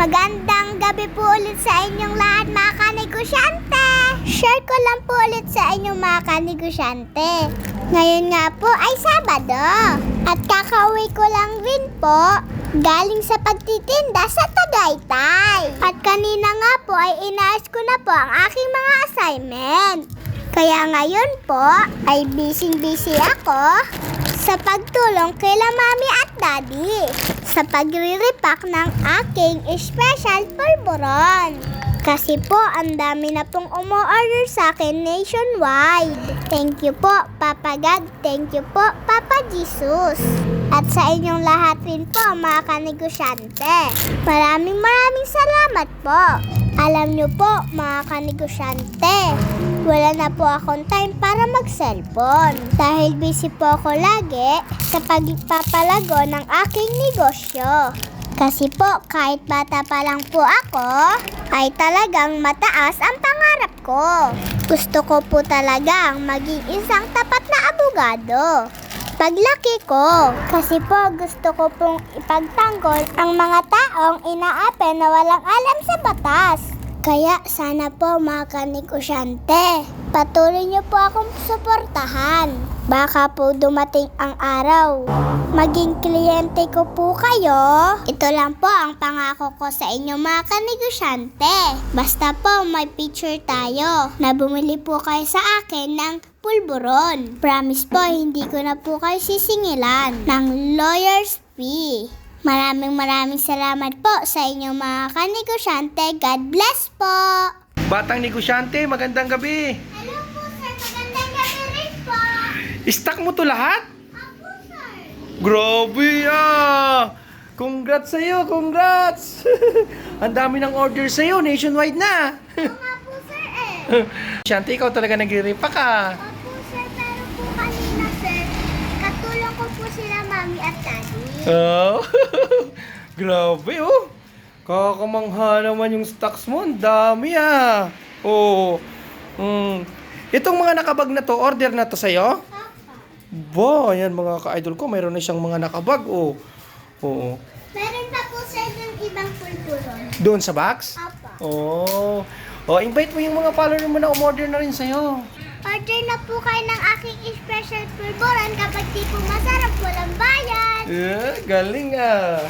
Magandang gabi po ulit sa inyong lahat mga kanegosyante. Share ko lang po ulit sa inyong mga kanegosyante. Ngayon nga po ay Sabado. At kakauwi ko lang rin po galing sa pagtitinda sa Tagaytay. At kanina nga po ay inaayos ko na po ang aking mga assignment. Kaya ngayon po ay busy ako sa pagtulong kila Mami at Daddy sa pagre-repack ng aking special pulburon. Kasi po, ang dami na pong umu-order sa akin nationwide. Thank you po, Papa God. Thank you po, Papa Jesus. At sa inyong lahat rin po, mga kanegosyante. Maraming salamat po. Alam nyo po, mga kanegosyante, wala na po akong time para mag-cellphone. Dahil busy po ako lagi sa pagpapalago ng aking negosyo. Kasi po, kahit bata pa lang po ako, ay talagang mataas ang pangarap ko. Gusto ko po talagang maging isang tapat na abogado paglaki ko. Kasi po, gusto ko pong ipagtanggol ang mga taong inaapi na walang alam sa batas. Kaya sana po mga kanegosyante, patuloy niyo po akong suportahan. Baka po dumating ang araw, maging kliyente ko po kayo. Ito lang po ang pangako ko sa inyo mga kanegosyante. Basta po may picture tayo na bumili po kayo sa akin ng pulburon. Promise po, hindi ko na po kayo sisingilan ng lawyer's fee. Maraming salamat po sa inyong mga kanegosyante. God bless po! Batang negosyante, magandang gabi. Hello po sir, magandang gabi rin po. Stock mo to lahat? Apo sir. Grabe ah! Congrats sa'yo, congrats! Ang dami ng order sa'yo, nationwide na. Oo nga po sir eh. Negosyante, ikaw talaga nagre-repa ka. Opo sir, pero po kanina sir, katulong ko po sila Mami at Daddy. Oh, grabe oh. Kakamangha naman yung stocks mo. Ang dami ah. Oh. Itong mga nakabag na to, order na to sa'yo? Papa. Ba, ayan mga ka-idol ko, mayroon na siyang mga nakabag oh. Oo. Meron pa po sir ng ibang pulburon. Doon sa box? Papa. Oh. Oh, invite mo yung mga follower mo na umorder na rin sa'yo. Order na po kayo ng aking special pulburon kapag di po masarap walang bayad. Yeah, galing ah.